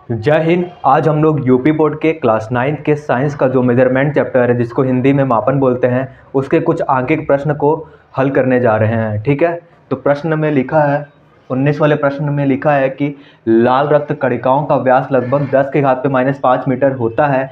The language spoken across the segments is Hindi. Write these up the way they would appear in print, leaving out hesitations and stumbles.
जय हिंद। आज हम लोग यूपी बोर्ड के क्लास 9 के साइंस का जो मेजरमेंट चैप्टर है जिसको हिंदी में मापन बोलते हैं उसके कुछ आंकिक प्रश्न को हल करने जा रहे हैं। ठीक है, तो प्रश्न में लिखा है 19 वाले प्रश्न में लिखा है कि लाल रक्त कणिकाओं का व्यास लगभग 10 के घात पे -5 मीटर होता है।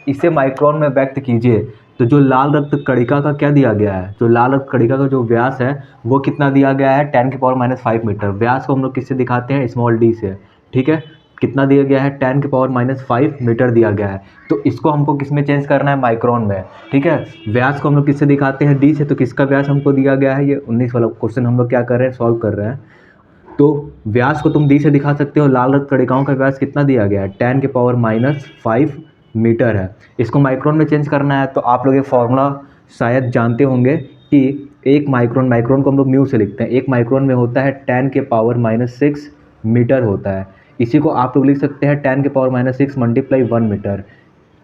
इसे माइक्रोन में व्यक्त कीजिए। तो जो लाल रक्त कणिका का क्या दिया गया है, जो लाल रक्त कणिका का जो व्यास है वो कितना दिया गया है 10⁻⁵ मीटर। व्यास को हम लोग किससे दिखाते हैं, स्मॉल डी से। ठीक है, कितना दिया गया है 10⁻⁵ मीटर दिया गया है। तो इसको हमको किस में चेंज करना है, माइक्रोन में। ठीक है, व्यास को हम लोग किससे दिखाते हैं, डी से। तो किसका व्यास हमको दिया गया है, ये 19 वाला क्वेश्चन हम लोग क्या कर रहे हैं, सॉल्व कर रहे हैं। तो व्यास को तुम डी से दिखा सकते हो। लाल रक्त कणिकाओं का व्यास कितना दिया गया है 10⁻⁵ मीटर है। इसको माइक्रोन में चेंज करना है। तो आप लोग ये फॉर्मूला शायद जानते होंगे कि एक माइक्रोन को हम लोग म्यू से लिखते हैं। एक माइक्रोन में होता है 10⁻⁶ मीटर होता है। इसी को आप लोग लिख सकते हैं 10⁻⁶ मल्टीप्लाई 1 मीटर।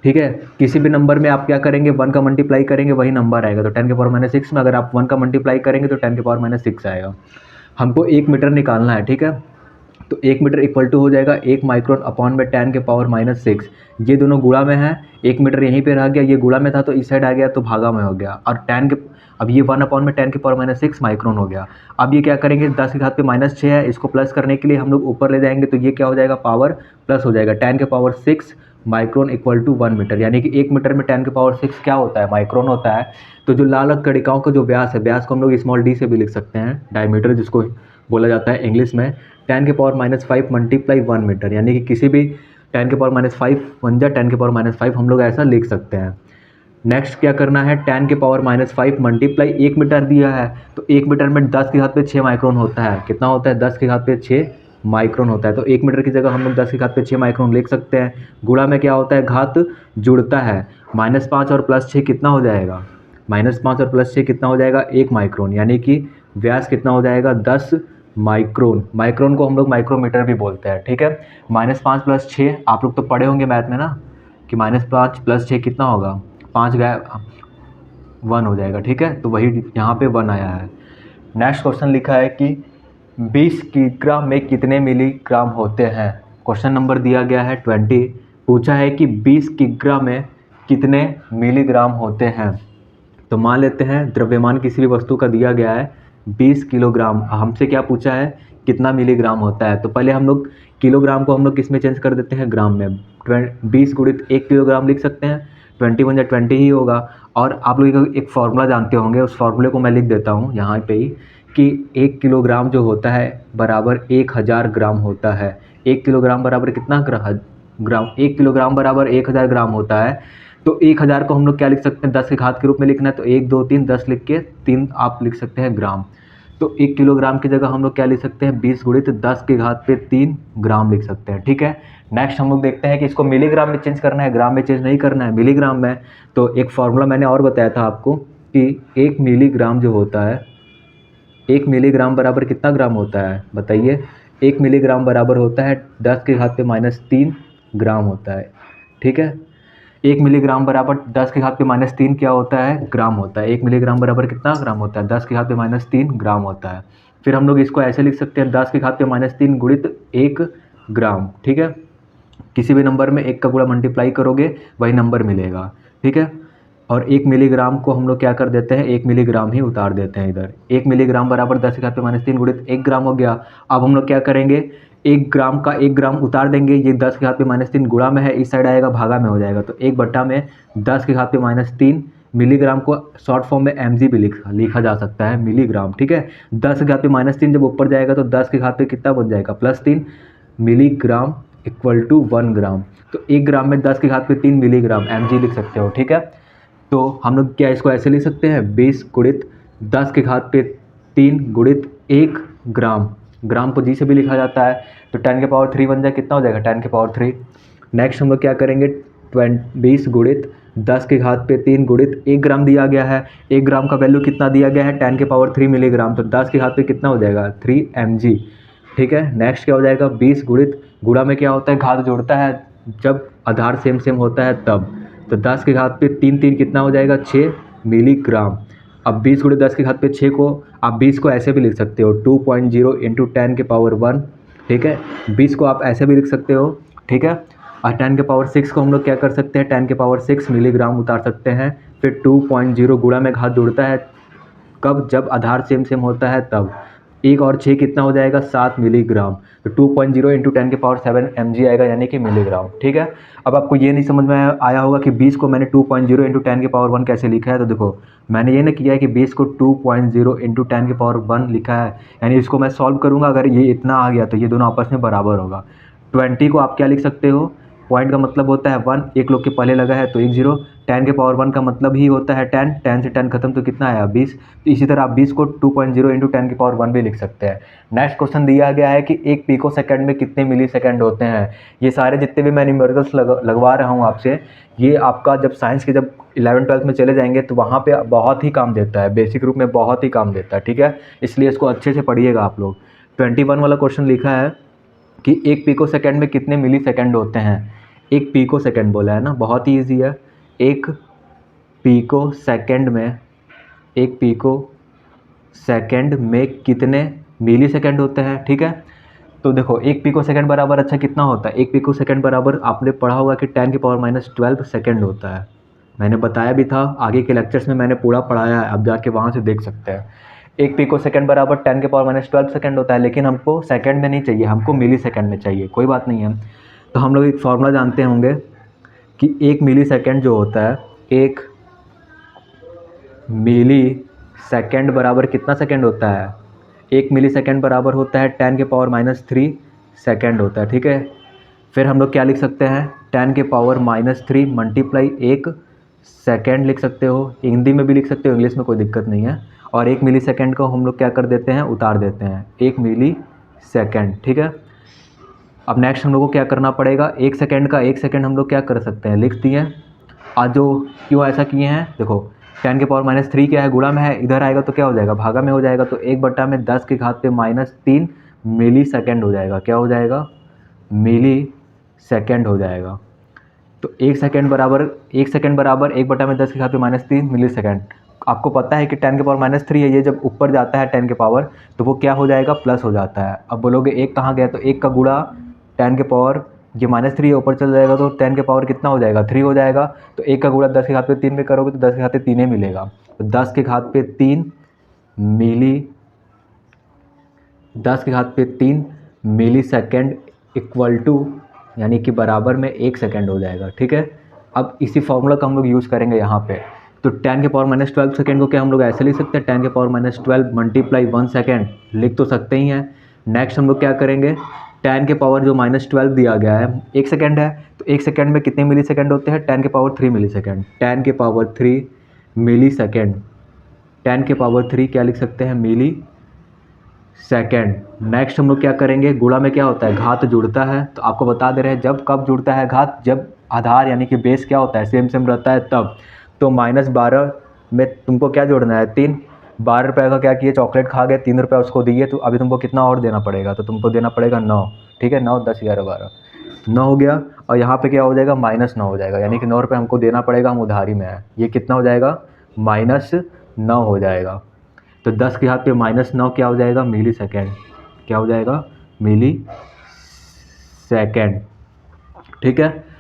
ठीक है, किसी भी नंबर में आप क्या करेंगे, 1 का मल्टीप्लाई करेंगे वही नंबर आएगा। तो 10⁻⁶ में अगर आप 1 का मल्टीप्लाई करेंगे तो 10⁻⁶ आएगा। हमको 1 मीटर निकालना है। ठीक है, तो 1 मीटर इक्वल टू हो जाएगा 1 माइक्रोन अपॉन में 10⁻⁶। ये दोनों गुणा में है, 1 मीटर यहीं पे रह गया, ये गुणा में था तो इस साइड आ गया तो भागा में हो गया। और अब ये 1 अपॉन में 10⁻⁶ माइक्रोन हो गया। अब ये क्या करेंगे, 10 के घात पे -6 है, इसको प्लस करने के लिए हम लोग ऊपर ले जाएंगे तो ये क्या हो जाएगा, पावर प्लस हो जाएगा। 10⁻⁶ माइक्रोन इक्वल टू 1 मीटर, यानी कि 1 मीटर में 10⁻⁶ क्या होता है, माइक्रोन होता है। तो जो लाल रक्त कणिकाओं का जो व्यास है, व्यास को हम लोग स्मॉल डी से भी लिख सकते हैं, डायमीटर जिसको बोला जाता है इंग्लिश में। 10⁻⁵ मल्टीप्लाई 1 मीटर, यानी कि किसी भी 10⁻⁵ 1 जा 10⁻⁵ हम लोग ऐसा लिख सकते हैं। नेक्स्ट क्या करना है, 10⁻⁵ मल्टीप्लाई 1 मीटर दिया है। तो 1 मीटर में 10 के घात पे 6 माइक्रोन होता है। कितना होता है, 10 के घात पे 6 माइक्रोन होता है। तो 1 मीटर की जगह हम लोग 10 के घात पे 6 माइक्रोन लिख सकते हैं। गुणा में क्या होता है, घात जुड़ता है। -5 और +6 कितना हो जाएगा, -5 और +6 कितना हो जाएगा, 1 माइक्रोन, यानी कि व्यास कितना हो जाएगा 10 माइक्रोन। माइक्रोन को हम लोग माइक्रोमीटर भी बोलते हैं। ठीक है, -5 + 6 आप लोग तो पढ़े होंगे मैथ में ना, कि -5 + 6 कितना होगा, 5 गया 1 हो जाएगा। ठीक है, तो वही यहाँ पे 1 आया है। नेक्स्ट क्वेश्चन लिखा है कि 20 किलोग्राम में कितने मिलीग्राम होते हैं। क्वेश्चन नंबर दिया गया है 20। पूछा है कि 20 किलोग्राम में कितने मिलीग्राम होते हैं। तो मान लेते हैं द्रव्यमान किसी भी वस्तु का दिया गया है 20 किलोग्राम। हमसे क्या पूछा है, कितना मिलीग्राम होता है। तो पहले हम लोग किलोग्राम को हम लोग किस में चेंज कर देते हैं, ग्राम में। 20 गुणित 1 किलोग्राम लिख सकते हैं, 21 या 20 ही होगा। और आप लोग एक फार्मूला जानते होंगे, उस फार्मूले को मैं लिख देता हूँ यहाँ पे ही, कि 1 किलोग्राम जो होता है बराबर 1000 ग्राम होता है। 1 किलोग्राम बराबर कितना ग्राम, 1 किलोग्राम बराबर 1000 ग्राम होता है। तो 1000 को हम लोग क्या लिख सकते हैं, 10 के घात के रूप में लिखना है। तो 1 2 3 10 लिख के 3 आप लिख सकते हैं ग्राम। तो 1 किलोग्राम की जगह हम लोग क्या लिख सकते हैं, 20 गुणित 10 के घात पे 3 ग्राम लिख सकते हैं। ठीक है, नेक्स्ट हम लोग देखते हैं कि इसको मिलीग्राम में चेंज करना है, ग्राम में चेंज नहीं करना है, मिलीग्राम में। तो एक फार्मूला मैंने और बताया था आपको कि 1 मिलीग्राम जो होता है, 1 मिलीग्राम बराबर कितना ग्राम होता है बताइए। 1 मिलीग्राम बराबर होता है 10 के घात पे -3 ग्राम होता है। ठीक है, 1 मिलीग्राम बराबर 10 के घात पे -3 क्या होता है, ग्राम होता है। 1 मिलीग्राम बराबर कितना ग्राम होता है, 10 के घात पे -3 ग्राम होता है। फिर हम लोग इसको ऐसे लिख सकते हैं, 10 के घात पे -3 गुणित 1 ग्राम। ठीक है, किसी भी नंबर में 1 का गुणा मल्टीप्लाई करोगे वही नंबर मिलेगा। ठीक है, और 1 मिलीग्राम को हम लोग क्या कर देते हैं, 1 मिलीग्राम ही उतार देते हैं इधर। 1 मिलीग्राम बराबर 10 के घात पे -3 गुणित 1 ग्राम हो गया। अब हम लोग क्या करेंगे, 1 ग्राम का 1 ग्राम उतार देंगे, ये 10 के घात पे -3 गुणा में है, इस साइड आएगा भागा में हो जाएगा। तो 1 बट्टा में 10 के घात पे -3 मिलीग्राम को शॉर्ट फॉर्म में mg भी लिखा जा सकता है, मिलीग्राम। ठीक है, 10 के घात पे -3 जब ऊपर जाएगा तो 10 के घात पे कितना बन जाएगा, +3 मिलीग्राम इक्वल टू 1 ग्राम। तो 1 ग्राम में 10 के घात पे 3 मिलीग्राम mg लिख सकते हो। ठीक है, तो हम लोग क्या इसको ऐसे लिख सकते हैं, 20 गुणित 10 के घात पे 3 गुणित 1 ग्राम। ग्राम को जी से भी लिखा जाता है। तो 10⁻³ बन जाए, कितना हो जाएगा 10⁻³। नेक्स्ट हम लोग क्या करेंगे, 20 गुणित 10 के घात पे 3 गुणित 1 ग्राम दिया गया है। 1 ग्राम का वैल्यू कितना दिया गया है, 10⁻³ मिलीग्राम। तो 10 के घात पे कितना हो जाएगा, 3 mg। ठीक है, नेक्स्ट क्या हो जाएगा, 20 गुणित, गुणा में क्या होता है, घात जोड़ता है जब आधार सेम सेम होता है तब। तो 10 के घात पे 3 3 कितना हो जाएगा, 6 मिलीग्राम। अब 20 गुणित 10 के घात पे 6 को आप 20 को ऐसे भी लिख सकते हो, 2.0 × 10⁻⁴ ठीक है। 20 को आप ऐसे भी लिख सकते हो, ठीक है। और 10 के पावर 6 को हम लोग क्या कर सकते हैं, 10 के पावर 6 मिलीग्राम उतार सकते हैं। फिर 2.0 गुणा में घात जुड़ता है कब, जब आधार सेम सेम होता है तब। 1 और 6 कितना हो जाएगा, 7 मिलीग्राम। तो 2.0 इंटू 10 के पावर 7 mg आएगा, यानी कि मिलीग्राम, ठीक है। अब आपको ये नहीं समझ में आया होगा कि 20 को मैंने 2.0 इंटू 10 के पावर 1 कैसे लिखा है। तो देखो मैंने ये ना किया है कि 20 को 2.0 इंटू 10 के पावर 1 लिखा है, यानी इसको मैं सॉल्व करूँगा, अगर ये इतना आ गया तो ये दोनों आपस में बराबर होगा। 20 को आप क्या लिख सकते हो, पॉइंट का मतलब होता है 1, एक लोग के पहले लगा है तो 1 0। 10 के पावर 1 का मतलब ही होता है 10, 10 से 10 खत्म तो कितना आया 20। तो इसी तरह आप 20 को 2.0 इंटू 10 के पावर 1 भी लिख सकते हैं। नेक्स्ट क्वेश्चन दिया गया है कि एक पिको सेकंड में कितने मिली सेकंड होते हैं। ये सारे जितने भी मैं न्यूमेरिकल्स लगवा रहा हूँ आपसे, ये आपका जब साइंस के जब 11th-12th में चले जाएंगे तो वहाँ पे बहुत ही काम देता है, बेसिक रूप में बहुत ही काम देता है, ठीक है। इसलिए इसको अच्छे से पढ़िएगा आप लोग। 21 वाला क्वेश्चन लिखा है कि एक पिको सेकंड में कितने मिली सेकंड होते हैं। एक पिको सेकंड बोला है ना, बहुत ही ईजी है। एक पिको सेकंड में, एक पिको सेकंड में कितने मिली सेकंड होते हैं, ठीक है। तो देखो एक पिको सेकंड बराबर अच्छा कितना होता है, एक पिको सेकंड बराबर आपने पढ़ा होगा कि 10 की पावर -12 सेकंड होता है। मैंने बताया भी था, आगे के लेक्चर्स में मैंने पूरा पढ़ाया है, आप जाके वहाँ से देख सकते हैं। एक पिको सेकंड बराबर 10 के पावर -12 सेकंड होता है, लेकिन हमको सेकंड में नहीं चाहिए, हमको मिली सेकंड में चाहिए। कोई बात नहीं है। तो हम लोग एक फॉर्मूला जानते होंगे कि 1 मिली सेकंड जो होता है, 1 मिली सेकंड बराबर कितना सेकंड होता है, 1 मिली सेकंड बराबर होता है 10 के पावर -3 सेकंड होता है, ठीक है। फिर हम लोग क्या लिख सकते हैं, 10 के पावर -3 मल्टीप्लाई 1 सेकंड लिख सकते हो, हिंदी में भी लिख सकते हो, इंग्लिश में कोई दिक्कत नहीं है। और 1 मिली सेकंड को हम लोग क्या कर देते हैं, उतार देते हैं, 1 मिली सेकंड, ठीक है। अब नेक्स्ट हम लोग को क्या करना पड़ेगा, 1 सेकंड का 1 सेकंड हम लोग क्या कर सकते हैं, लिख दिए। आज जो क्यों ऐसा किए हैं, देखो 10 के पावर -3 क्या है, गुणा में है, इधर आएगा तो क्या हो जाएगा, भागा में हो जाएगा। तो 1/10 की घात पे -3 मिली सेकेंड हो जाएगा, क्या हो जाएगा, मिली सेकेंड हो जाएगा। तो 1 सेकेंड बराबर 1/10 की घात पे -3 मिली सेकेंड। आपको पता है कि 10 के पावर -3 है, ये जब ऊपर जाता है 10 के पावर तो वो क्या हो जाएगा, प्लस हो जाता है। अब बोलोगे 1 कहाँ गया, तो 1 का गुणा 10 के पावर, ये -3 है ऊपर चल जाएगा तो 10 के पावर कितना हो जाएगा, 3 हो जाएगा। तो 1 का गुणा 10 के घात पे 3 में करोगे तो 10 के घात पे 3 ही मिलेगा। तो 10 के घात पे 3 मिली, 10 के घात पे 3 मिली सेकेंड इक्वल टू, यानी कि बराबर में 1 सेकेंड हो जाएगा, ठीक है। अब इसी फॉर्मूला का हम लोग यूज़ करेंगे यहाँ पे। तो 10 के पावर -12 सेकेंड को क्या हम लोग ऐसे लिख सकते हैं, 10 के पावर -12 मल्टीप्लाई 1 सेकेंड लिख तो सकते ही हैं। नेक्स्ट हम लोग क्या करेंगे, 10 के पावर जो -12 दिया गया है 1 सेकेंड है, तो 1 सेकेंड में कितने मिली सेकेंड होते हैं, 10 के पावर 3 मिली सेकेंड, 10 के पावर 3 मिली सेकेंड, 10 के पावर 3 क्या लिख सकते हैं, मिली सेकेंड। नेक्स्ट हम लोग क्या करेंगे, गुणा में क्या होता है, घात जुड़ता है। तो आपको बता दे रहे हैं जब कब जुड़ता है घात, जब आधार यानी कि बेस क्या होता है, सेम सेम रहता है तब। तो -12 में तुमको क्या जोड़ना है, 3। 12 रुपये का क्या किए, चॉकलेट खा गए, 3 रुपये उसको दिए, तो अभी तुमको कितना और देना पड़ेगा, तो तुमको देना पड़ेगा 9, ठीक है। 9 10 11 12 9 हो गया। और यहाँ पे क्या हो जाएगा, -9 हो जाएगा, यानी कि 9 रुपये हमको देना पड़ेगा, हम उधारी में है। ये कितना हो जाएगा, -9 हो जाएगा। तो 10 के हाथ पे -9 क्या हो जाएगा, मिली सेकेंड, क्या हो जाएगा, मिली सेकेंड, ठीक है।